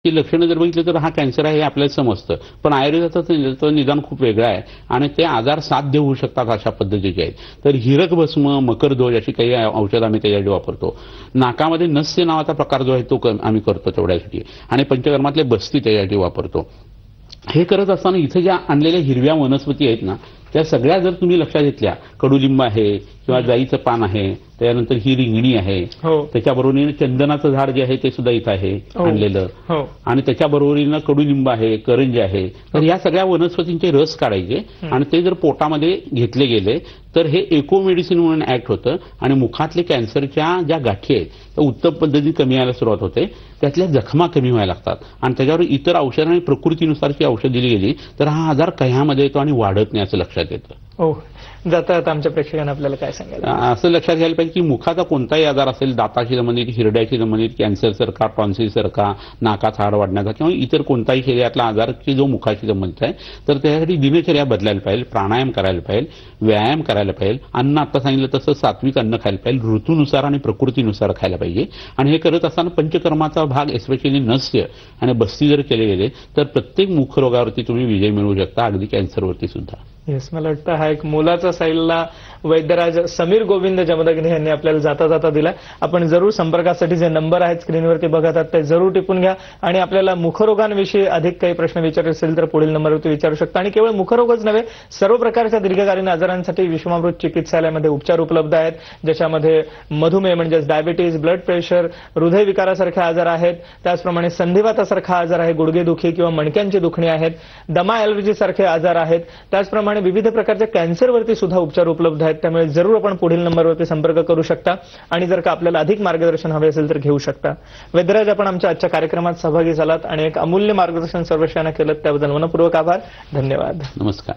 की लक्षणं जर बघितलं तर हा कॅन्सर आहे हे आपल्याला समजतं, पण आयुर्वेदाचं निदान खूप वेगळं आहे आणि ते आजार साध्य होऊ शकतात अशा पद्धतीचे आहेत. तर हिरक भस्म, मकरध्वज अशी काही औषध आम्ही त्याच्यासाठी वापरतो. नाकामध्ये नस्य नावाचा प्रकार जो आहे तो आम्ही करतो तेवढ्यासाठी, आणि पंचकर्मातले बस्ती त्याच्यासाठी वापरतो. हे करत असताना इथे ज्या आणलेल्या हिरव्या वनस्पती आहेत ना, त्या सगळ्या जर तुम्ही लक्षात घेतल्या, कडुलिंब आहे किंवा जाईचं पान आहे, त्यानंतर ही रिंगणी आहे, त्याच्याबरोबरीनं चंदनाचं झाड जे आहे ते सुद्धा इथं आहे आणलेलं, आणि त्याच्याबरोबरीनं कडुलिंब आहे, करंज आहे. तर या सगळ्या वनस्पतींचे रस काढायचे आणि ते जर पोटामध्ये घेतले गेले तर हे इको मेडिसिन म्हणून ऍक्ट होतं आणि मुखातले कॅन्सरच्या ज्या गाठी आहेत त्या उत्तम पद्धतीने कमी व्हायला सुरुवात होते, त्यातल्या जखमा कमी व्हायला लागतात आणि त्याच्यावर इतर औषध आणि प्रकृतीनुसारची औषध दिली गेली तर हा आजार कह्यामध्ये येतो आणि वाढत नाही असं लक्षात येतं. हो, जाता जाता आमच्या प्रेक्षकांना आपल्याला काय सांगायचं? असं लक्षात घ्यायला पाहिजे की मुखाचा कोणताही आजार असेल, दाताशी संबंधित, हिरड्याशी संबंधित, कॅन्सर सारखा, टॉन्सिल सारखा, नाकात हाड वाढण्याचा किंवा इतर कोणताही शरीरातला आजार की जो मुखाशी संबंधित आहे, तर त्यासाठी दिनचर्या बदलायला पाहिजे, प्राणायाम करायला पाहिजे, व्यायाम करायला पाहिजे, अन्न आता सांगितलं तसं सात्विक अन्न खायला पाहिजे, ऋतूनुसार आणि प्रकृतीनुसार खायला पाहिजे. आणि हे करत असताना पंचकर्माचा भाग एस्पेशली नस्य आणि बस्ती जर केले गेले तर प्रत्येक मुखरोगावरती तुम्ही विजय मिळवू शकता, अगदी कॅन्सरवरती सुद्धा. येस, मला वाटतं हा एक मोलाचा सल्ला वैद्यराज समीर गोविंद जमदग्नी यांनी आपल्याला जाता जाता दिला. आपण जरूर संपर्कासाठी जे नंबर आहेत स्क्रीनवरती बघत आहात ते जरूर टिपून घ्या आणि आपल्याला मुखरोगांविषयी अधिक काही प्रश्न विचारायचे असेल तर पुढील नंबरवरती विचारू शकता. आणि केवळ मुखरोगच नव्हे, सर्व प्रकारच्या दीर्घकालीन आजारांसाठी विश्वामृत चिकित्सालयामध्ये उपचार उपलब्ध आहेत, ज्याच्यामध्ये मधुमेह म्हणजेच डायबिटीज, ब्लड प्रेशर, हृदयविकारासारखे आजार आहेत, त्याचप्रमाणे संधिवातासारखा आजार आहे, गुडघेदुखी किंवा मणक्यांची दुखणी आहेत, दमा ॲलर्जी सारखे आजार आहेत, त्याचप्रमाणे विविध प्रकारच्या कॅन्सरवरती सुद्धा उपचार उपलब्ध आहेत. त्यामुळे जरूर आपण पुढील नंबरवरती संपर्क करू शकता आणि जर का आपल्याला अधिक मार्गदर्शन हवे असेल तर घेऊ शकता. वैद्यराज, आपण आमच्या आजच्या कार्यक्रमात सहभागी झालात आणि एक अमूल्य मार्गदर्शन सर्वेक्षण केलं, त्याबद्दल मनपूर्वक आभार. धन्यवाद. नमस्कार.